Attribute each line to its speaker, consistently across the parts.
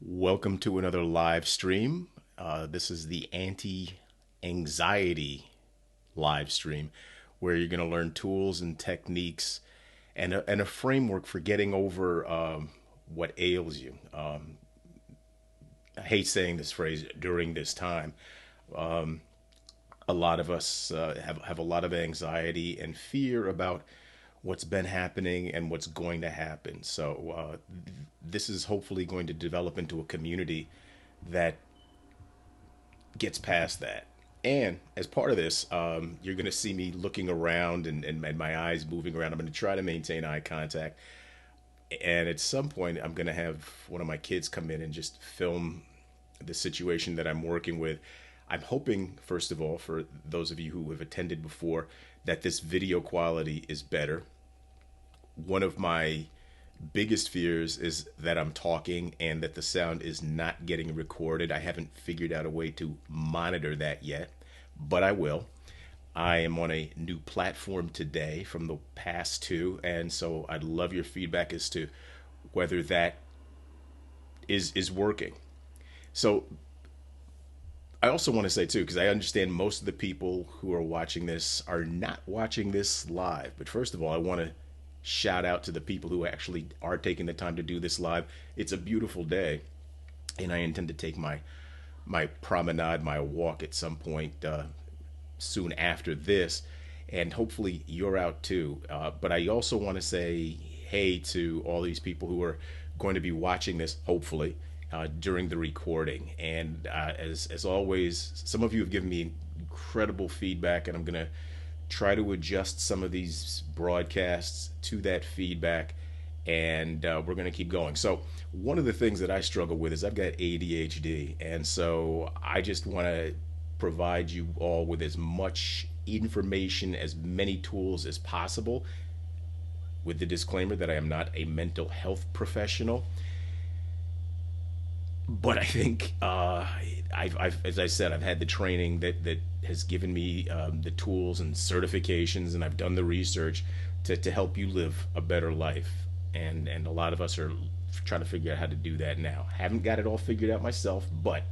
Speaker 1: Welcome to another live stream. This is the anti-anxiety live stream where you're going to learn tools and techniques and a framework for getting over what ails you. I hate saying this phrase during this time. A lot of us have a lot of anxiety and fear about what's been happening and what's going to happen. So this is hopefully going to develop into a community that gets past that. And as part of this, you're going to see me looking around and my eyes moving around. I'm going to try to maintain eye contact. And at some point, I'm going to have one of my kids come in and just film the situation that I'm working with. I'm hoping, first of all, for those of you who have attended before, that this video quality is better. One of my biggest fears is that I'm talking and that the sound is not getting recorded. I haven't figured out a way to monitor that yet, but I will. I am on a new platform today from the past two, and so I'd love your feedback as to whether that is working. So I also want to say too, because I understand most of the people who are watching this are not watching this live. But first of all, I want to shout out to the people who actually are taking the time to do this live. It's a beautiful day, and I intend to take my promenade, my walk at some point soon after this, and hopefully you're out too. But I also want to say hey to all these people who are going to be watching this, hopefully, during the recording. And as always, some of you have given me incredible feedback, and I'm going to try to adjust some of these broadcasts to that feedback, and we're going to keep going. So one of the things that I struggle with is I've got ADHD, and so I just want to provide you all with as much information, as many tools as possible, with the disclaimer that I am not a mental health professional. But I think as I said, I've had the training that has given me the tools and certifications, and I've done the research to help you live a better life. And a lot of us are trying to figure out how to do that now. Haven't got it all figured out myself, but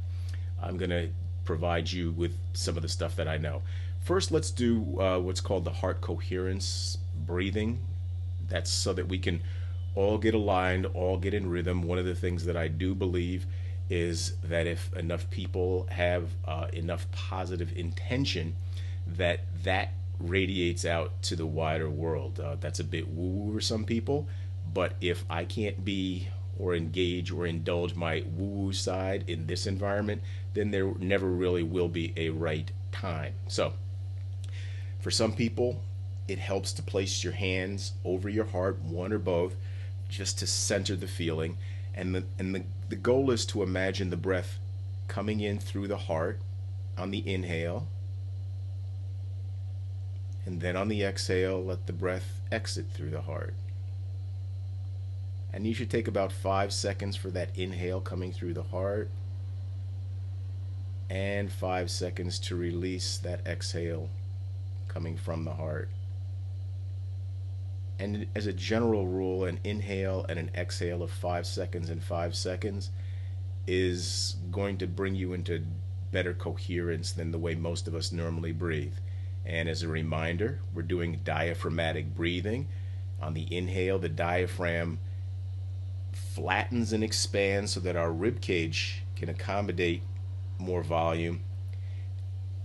Speaker 1: I'm gonna provide you with some of the stuff that I know. First, let's do what's called the Heart Coherence Breathing. That's so that we can all get aligned, all get in rhythm. One of the things that I do believe is that if enough people have enough positive intention, that radiates out to the wider world. That's a bit woo-woo for some people, but if I can't be or engage or indulge my woo-woo side in this environment, then there never really will be a right time. So for some people, it helps to place your hands over your heart, one or both, just to center the feeling. And the goal is to imagine the breath coming in through the heart on the inhale, and then on the exhale, let the breath exit through the heart. And you should take about 5 seconds for that inhale coming through the heart, and 5 seconds to release that exhale coming from the heart. And as a general rule, an inhale and an exhale of 5 seconds and 5 seconds is going to bring you into better coherence than the way most of us normally breathe. And as a reminder, we're doing diaphragmatic breathing. On the inhale, the diaphragm flattens and expands so that our rib cage can accommodate more volume.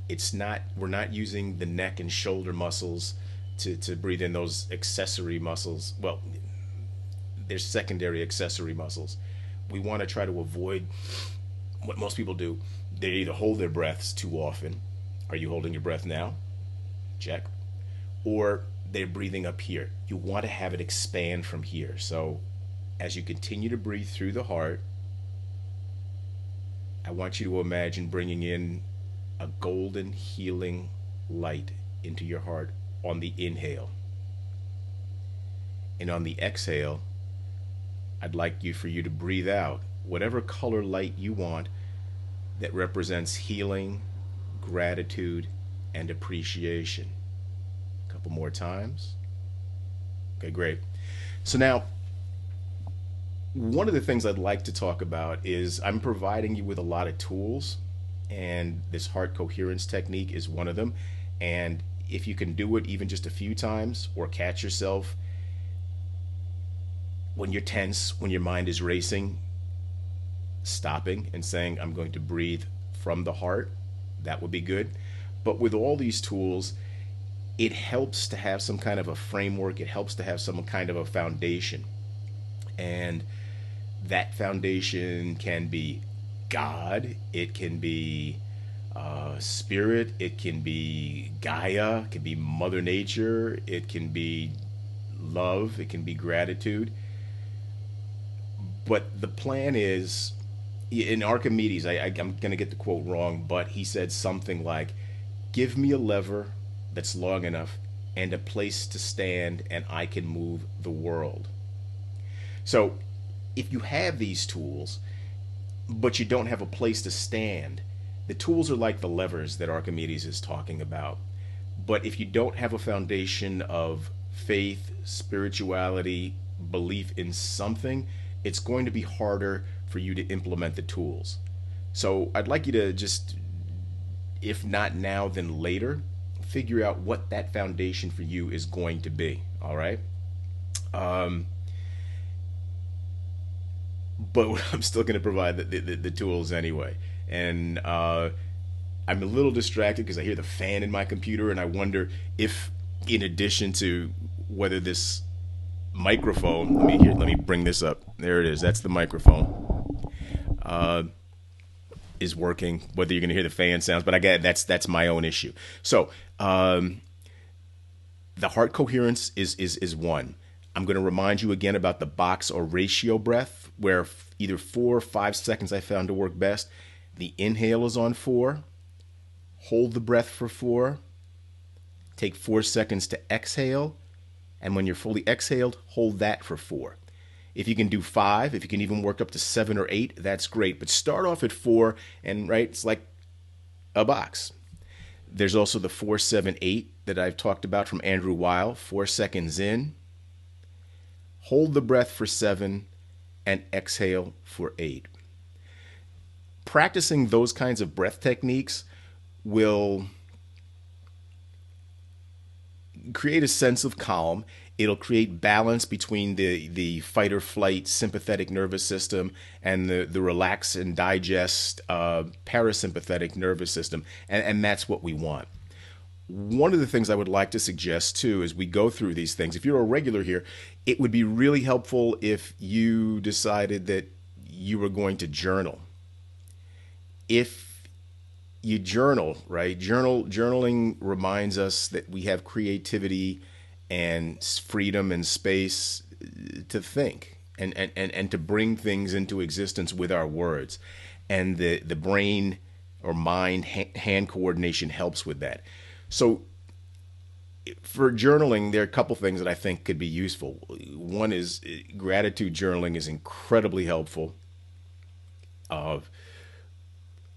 Speaker 1: We're not using the neck and shoulder muscles to breathe in those accessory muscles. Well, there's secondary accessory muscles. We want to try to avoid what most people do. They either hold their breaths too often. Are you holding your breath now? Check. Or they're breathing up here. You want to have it expand from here. So as you continue to breathe through the heart, I want you to imagine bringing in a golden healing light into your heart on the inhale. And on the exhale, I'd like for you to breathe out whatever color light you want that represents healing, gratitude, and appreciation. A couple more times. Okay, great. So now, One of the things I'd like to talk about is I'm providing you with a lot of tools, and this heart coherence technique is one of them. And if you can do it even just a few times, or catch yourself when you're tense, when your mind is racing, stopping and saying, I'm going to breathe from the heart, that would be good. But with all these tools, it helps to have some kind of a framework, it helps to have some kind of a foundation. And that foundation can be God, it can be spirit, it can be Gaia, it can be Mother Nature, it can be love, it can be gratitude. But the plan is, in Archimedes, I'm going to get the quote wrong, but he said something like, give me a lever that's long enough and a place to stand, and I can move the world. So if you have these tools, but you don't have a place to stand, the tools are like the levers that Archimedes is talking about. But if you don't have a foundation of faith, spirituality, belief in something, it's going to be harder for you to implement the tools. So I'd like you to just, if not now, then later, figure out what that foundation for you is going to be. All right. But I'm still going to provide the tools anyway. And I'm a little distracted because I hear the fan in my computer, and I wonder if, in addition to whether this microphone, let me bring this up. There it is. That's the microphone. Is working. Whether you're going to hear the fan sounds, but I get that's my own issue. So the heart coherence is one. I'm going to remind you again about the box or ratio breath, where either 4 or 5 seconds I found to work best. The inhale is on 4. Hold the breath for 4. Take 4 seconds to exhale. And when you're fully exhaled, hold that for 4. If you can do 5, if you can even work up to 7 or 8, that's great. But start off at 4, and right, it's like a box. There's also the 4-7-8 that I've talked about from Andrew Weil. 4 seconds in, hold the breath for 7, and exhale for 8. Practicing those kinds of breath techniques will create a sense of calm. It'll create balance between the fight or flight sympathetic nervous system and the relax and digest parasympathetic nervous system. And that's what we want. One of the things I would like to suggest too, as we go through these things, if you're a regular here, it would be really helpful if you decided that you were going to journal. If you journal, right? Journaling reminds us that we have creativity and freedom and space to think and to bring things into existence with our words. And the brain or mind hand coordination helps with that. So for journaling, there are a couple things that I think could be useful. One is gratitude journaling is incredibly helpful.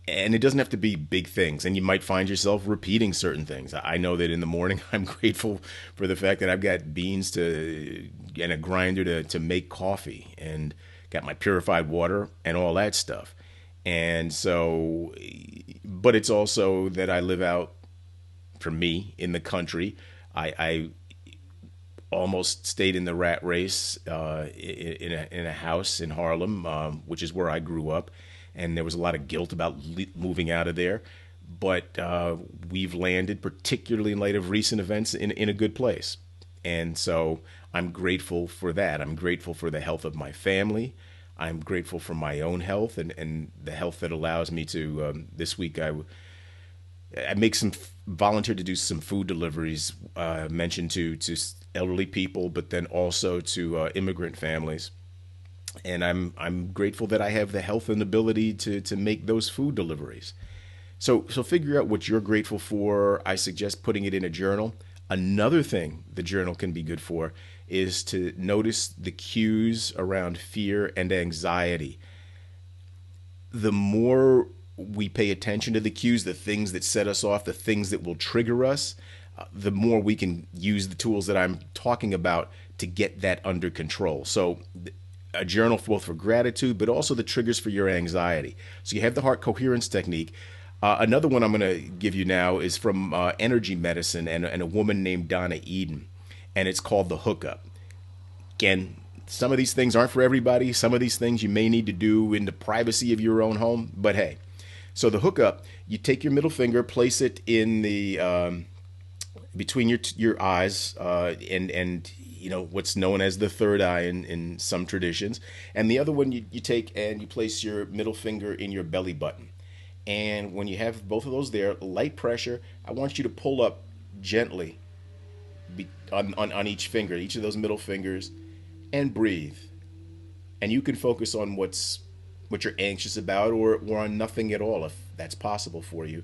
Speaker 1: And it doesn't have to be big things. And you might find yourself repeating certain things. I know that in the morning, I'm grateful for the fact that I've got beans and a grinder to make coffee, and got my purified water and all that stuff. And so, but it's also that I live out, for me, in the country. I almost stayed in the rat race in a house in Harlem, which is where I grew up. And there was a lot of guilt about moving out of there. But we've landed, particularly in light of recent events, in a good place. And so I'm grateful for that. I'm grateful for the health of my family. I'm grateful for my own health and the health that allows me to, this week I make some volunteer to do some food deliveries, mentioned to elderly people, but then also to immigrant families. And I'm grateful that I have the health and ability to make those food deliveries. So figure out what you're grateful for. I suggest putting it in a journal. Another thing the journal can be good for is to notice the cues around fear and anxiety. The more we pay attention to the cues, the things that set us off, the things that will trigger us, the more we can use the tools that I'm talking about to get that under control. So a journal both for gratitude, but also the triggers for your anxiety. So you have the heart coherence technique. Another one I'm going to give you now is from energy medicine and a woman named Donna Eden, and it's called the hookup. Again, some of these things aren't for everybody. Some of these things you may need to do in the privacy of your own home. But hey, so the hookup, you take your middle finger, place it in the between your eyes, and what's known as the third eye in some traditions, and the other one you take and you place your middle finger in your belly button. And when you have both of those there, light pressure, I want you to pull up gently on each finger, each of those middle fingers, and breathe. And you can focus on what you're anxious about, or on nothing at all if that's possible for you.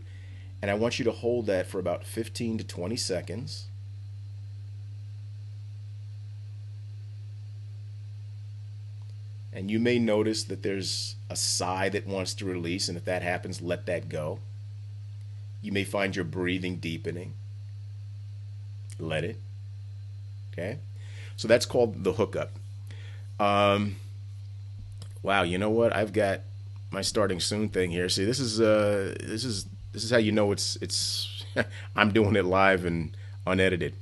Speaker 1: And I want you to hold that for about 15 to 20 seconds. And you may notice that there's a sigh that wants to release, and if that happens, let that go. You may find your breathing deepening. Let it. Okay? So that's called the hookup. Wow, you know what? I've got my starting soon thing here. See, this is how you know it's I'm doing it live and unedited.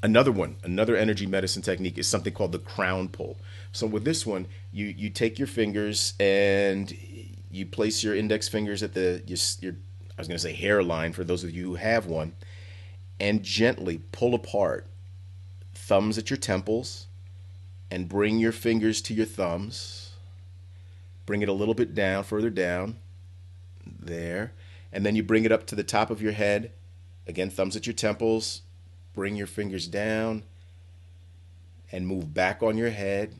Speaker 1: Another energy medicine technique is something called the crown pull. So with this one, you take your fingers and you place your index fingers at your I was going to say hairline for those of you who have one, and gently pull apart. Thumbs at your temples, and bring your fingers to your thumbs. Bring it a little bit down, further down, there, and then you bring it up to the top of your head. Again, thumbs at your temples. Bring your fingers down and move back on your head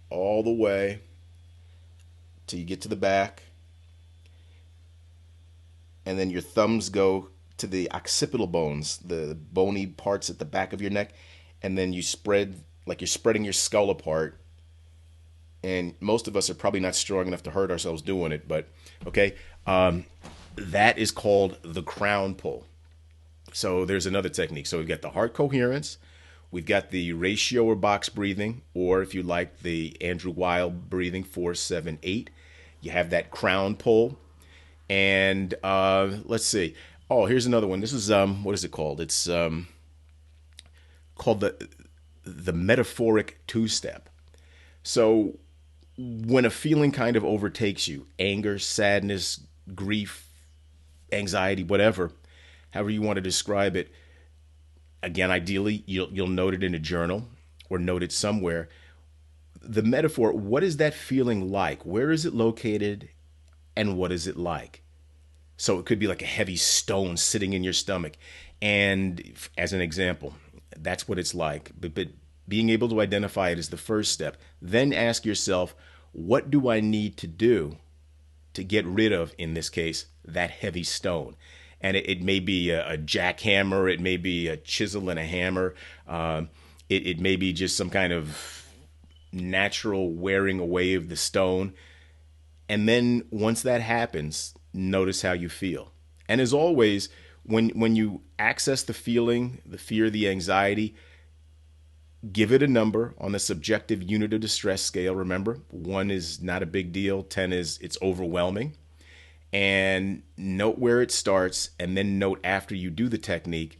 Speaker 1: all the way till you get to the back. And then your thumbs go to the occipital bones, the bony parts at the back of your neck. And then you spread, like you're spreading your skull apart. And most of us are probably not strong enough to hurt ourselves doing it, but okay. That is called the crown pull. So there's another technique. So we've got the heart coherence, we've got the ratio or box breathing, or if you like the Andrew Weil breathing 4-7-8. You have that crown pull, and let's see. Oh, here's another one. This is what is it called? It's called the metaphoric two-step. So when a feeling kind of overtakes you, anger, sadness, grief, anxiety, whatever, however you want to describe it, again, ideally, you'll note it in a journal or note it somewhere. The metaphor, what is that feeling like? Where is it located? And what is it like? So it could be like a heavy stone sitting in your stomach. And as an example, that's what it's like. But being able to identify it is the first step. Then ask yourself, what do I need to do to get rid of, in this case, that heavy stone? And it may be a jackhammer, it may be a chisel and a hammer, it may be just some kind of natural wearing away of the stone. And then once that happens, notice how you feel. And as always, when you access the feeling, the fear, the anxiety, give it a number on the subjective unit of distress scale. Remember, 1 is not a big deal, 10 is it's overwhelming. And note where it starts, and then note after you do the technique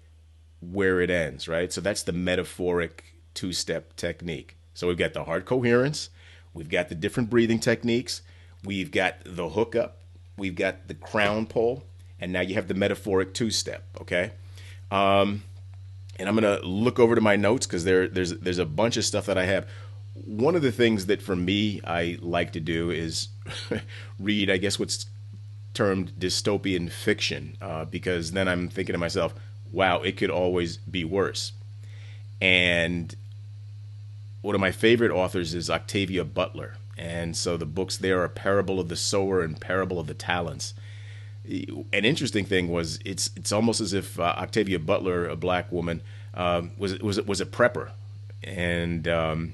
Speaker 1: where it ends, right? So that's the metaphoric two-step technique. So we've got the heart coherence, we've got the different breathing techniques, we've got the hookup, we've got the crown pull, and now you have the metaphoric two-step, okay? And I'm going to look over to my notes because there's a bunch of stuff that I have. One of the things that for me I like to do is read, I guess, what's termed dystopian fiction, because then I'm thinking to myself, wow, it could always be worse. And one of my favorite authors is Octavia Butler. And so the books there are Parable of the Sower and Parable of the Talents. An interesting thing was it's almost as if Octavia Butler, a black woman, was a prepper. And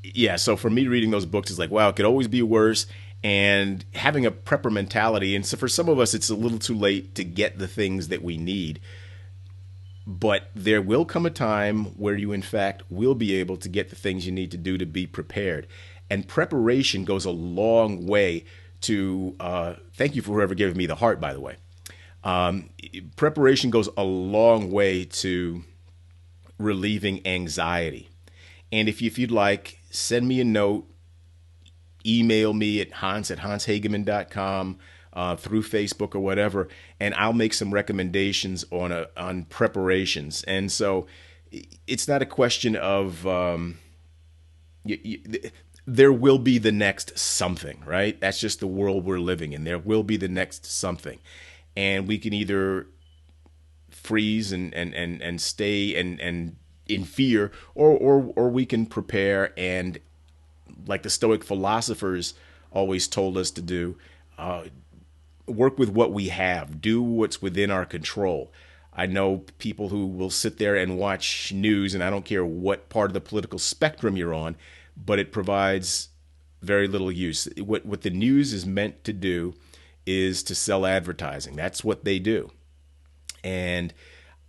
Speaker 1: yeah, so for me reading those books is like, wow, it could always be worse. And having a prepper mentality, and so for some of us, it's a little too late to get the things that we need. But there will come a time where you, in fact, will be able to get the things you need to do to be prepared. And preparation goes a long way to, thank you for whoever gave me the heart, by the way. Um, Preparation goes a long way to relieving anxiety. And if you'd like, send me a note, email me at hans@hanshageman.com, through Facebook or whatever, and I'll make some recommendations on preparations. And so it's not a question of you, you, there will be the next something, right? That's just the world we're living in. There will be the next something, and we can either freeze and stay and in fear, or we can prepare and, like the Stoic philosophers always told us to do, work with what we have, do what's within our control. I know people who will sit there and watch news, and I don't care what part of the political spectrum you're on, but it provides very little use. What the news is meant to do is to sell advertising. That's what they do. And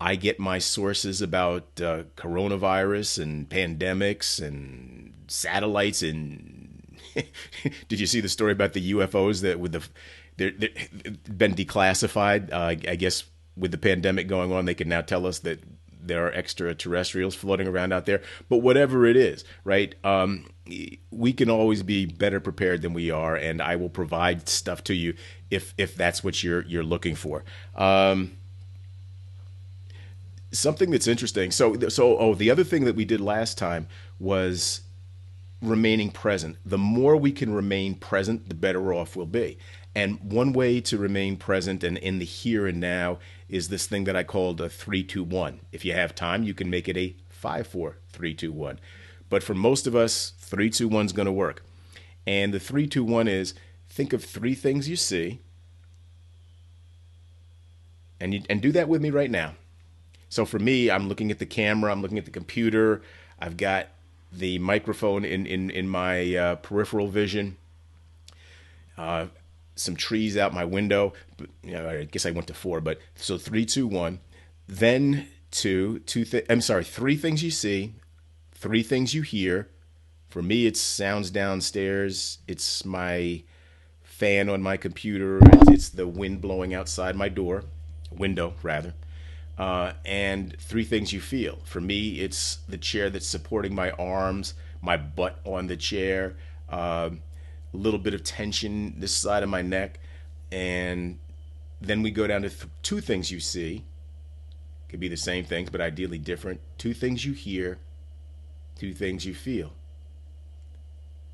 Speaker 1: I get my sources about coronavirus and pandemics and satellites. And did you see the story about the UFOs that with they're been declassified? I guess with the pandemic going on, they can now tell us that there are extraterrestrials floating around out there. But whatever it is, right? We can always be better prepared than we are, and I will provide stuff to you if that's what you're looking for. Something that's interesting. So the other thing that we did last time was remaining present. The more we can remain present, the better off we'll be. And one way to remain present and in the here and now is this thing that I called a 3-2-1. If you have time, you can make it a 5-4-3-2-1. But for most of us, 3-2-1 is going to work. And the 3-2-1 is, think of three things you see, and do that with me right now. So for me, I'm looking at the camera, I'm looking at the computer, I've got the microphone in my peripheral vision, some trees out my window. I guess I went to 4, but so 3-2-1. Then three things you see, three things you hear. For me, it's sounds downstairs, it's my fan on my computer, it's the wind blowing outside my window rather. And three things you feel. For me, it's the chair that's supporting my arms, my butt on the chair, a little bit of tension this side of my neck. And then we go down to two things you see. Could be the same things, but ideally different. Two things you hear, two things you feel.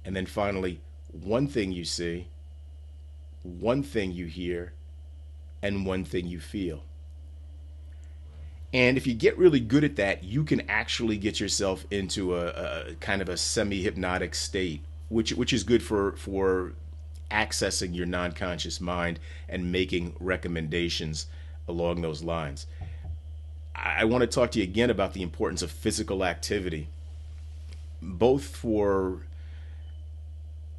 Speaker 1: And then finally, one thing you see, one thing you hear, and one thing you feel. And if you get really good at that, you can actually get yourself into a kind of a semi-hypnotic state, which is good for accessing your non-conscious mind and making recommendations along those lines. I want to talk to you again about the importance of physical activity, both for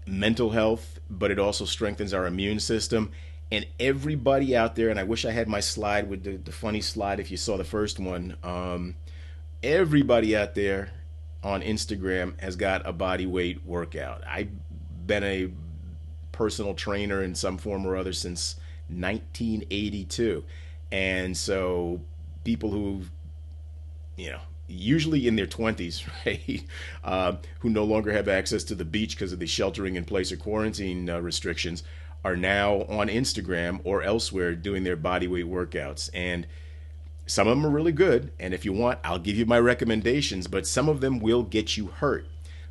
Speaker 1: mental health, but it also strengthens our immune system. And everybody out there, and I wish I had my slide with the funny slide if you saw the first one. Everybody out there on Instagram has got a body weight workout. I've been a personal trainer in some form or other since 1982. And so people who, usually in their 20s, right, who no longer have access to the beach because of the sheltering in place or quarantine restrictions, are now on Instagram or elsewhere doing their body weight workouts. And some of them are really good. And if you want, I'll give you my recommendations, but some of them will get you hurt.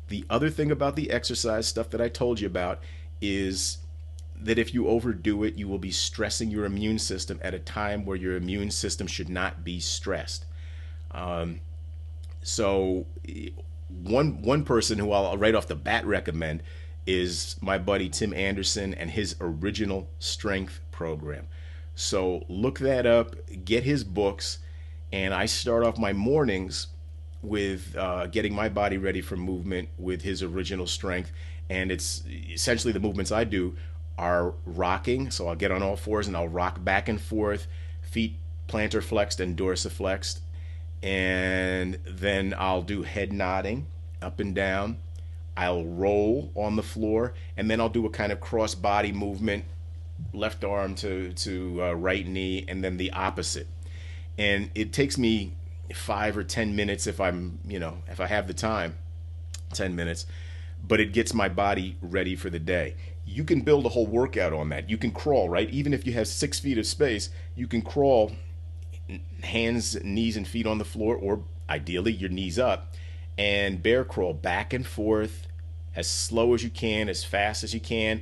Speaker 1: The other thing about the exercise stuff that I told you about is that if you overdo it, you will be stressing your immune system at a time where your immune system should not be stressed. So one person who I'll right off the bat recommend is my buddy Tim Anderson and his Original Strength program. So look that up, get his books, and I start off my mornings with getting my body ready for movement with his Original Strength. And it's essentially the movements I do are rocking. So I'll get on all fours and I'll rock back and forth, feet plantar flexed and dorsiflexed. and then I'll do head nodding up and down. I'll roll on the floor, and then I'll do a kind of cross body movement, left arm to right knee, and then the opposite. And it takes me 5 or 10 minutes if if I have the time, 10 minutes, but it gets my body ready for the day. You can build a whole workout on that. You can crawl, right? Even if you have 6 feet of space, you can crawl, hands, knees, and feet on the floor, or ideally your knees up, and bear crawl back and forth as slow as you can, as fast as you can.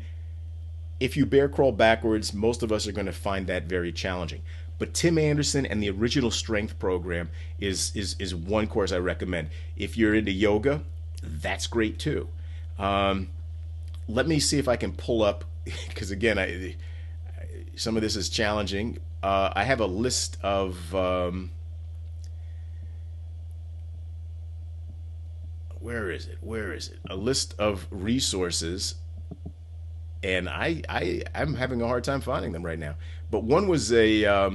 Speaker 1: If you bear crawl backwards, most of us are going to find that very challenging. But Tim Anderson and the original strength program is one course I recommend. If you're into yoga, that's great too. Let me see if I can pull up, because again, some of this is challenging. I have a list of where is it? A list of resources, and I'm having a hard time finding them right now. But one was a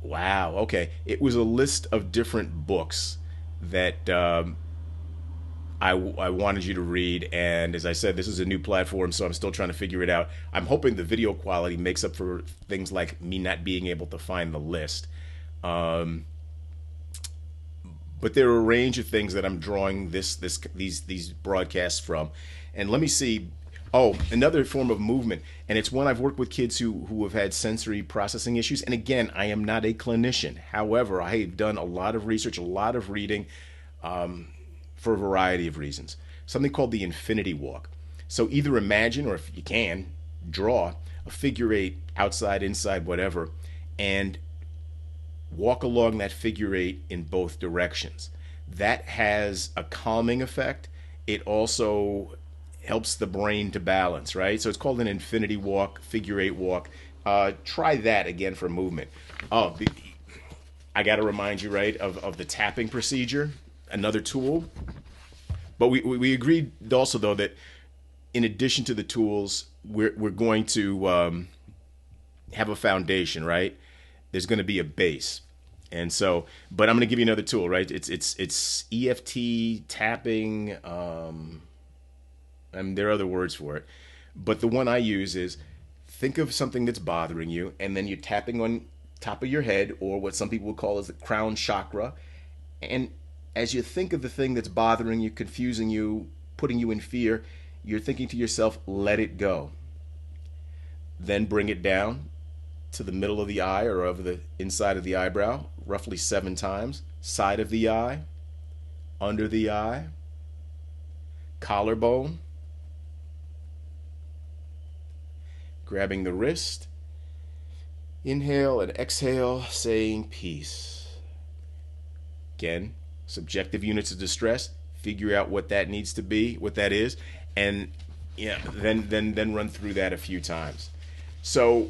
Speaker 1: wow. Okay, it was a list of different books that I wanted you to read. And as I said, this is a new platform, so I'm still trying to figure it out. I'm hoping the video quality makes up for things like me not being able to find the list. But there are a range of things that I'm drawing these broadcasts from. And let me see. Oh, another form of movement, and it's one I've worked with kids who have had sensory processing issues. And again, I am not a clinician. However, I have done a lot of research, a lot of reading, for a variety of reasons. Something called the infinity walk. So either imagine, or if you can, draw a figure eight, outside, inside, whatever, and walk along that figure eight in both directions. That has a calming effect. It also helps the brain to balance, right? So it's called an infinity walk, figure eight walk. Try that again for movement. Oh, I got to remind you, right, of the tapping procedure, another tool. But we agreed also, though, that in addition to the tools, we're going to have a foundation, right? There's going to be a base. And so, but I'm going to give you another tool, right? It's EFT tapping. There are other words for it, but the one I use is, think of something that's bothering you, and then you're tapping on top of your head, or what some people would call as the crown chakra. And as you think of the thing that's bothering you, confusing you, putting you in fear, you're thinking to yourself, let it go. Then bring it down to the middle of the eye, or over the inside of the eyebrow, roughly 7 times. Side of the eye, under the eye, collarbone, grabbing the wrist. Inhale and exhale, saying peace. Again, subjective units of distress. Figure out what that needs to be, what that is, and then run through that a few times. So,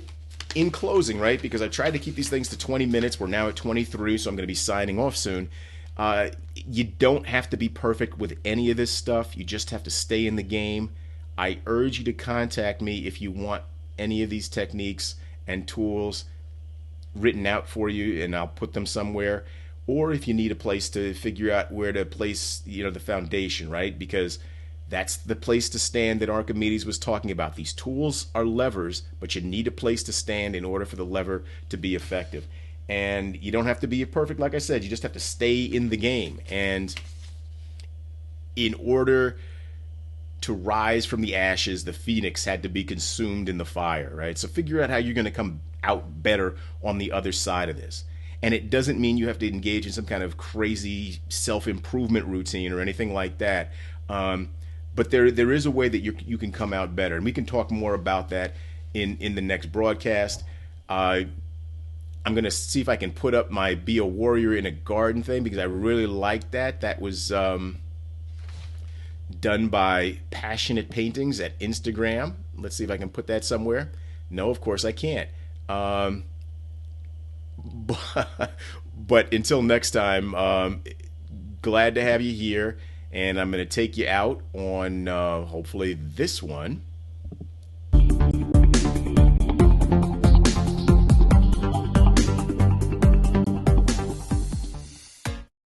Speaker 1: in closing, right, because I tried to keep these things to 20 minutes. We're now at 23, so I'm going to be signing off soon. You don't have to be perfect with any of this stuff. You just have to stay in the game. I urge you to contact me if you want any of these techniques and tools written out for you, and I'll put them somewhere. Or if you need a place to figure out where to place, the foundation, right? Because that's the place to stand that Archimedes was talking about. These tools are levers, but you need a place to stand in order for the lever to be effective. And you don't have to be perfect, like I said. You just have to stay in the game. And in order to rise from the ashes, the phoenix had to be consumed in the fire, right? So figure out how you're going to come out better on the other side of this. And it doesn't mean you have to engage in some kind of crazy self-improvement routine or anything like that. But there is a way that you can come out better. And we can talk more about that in the next broadcast. I'm going to see if I can put up my Be a Warrior in a Garden thing, because I really like that. That was done by Passionate Paintings at Instagram. Let's see if I can put that somewhere. No, of course I can't. But until next time, glad to have you here, and I'm going to take you out on hopefully this one.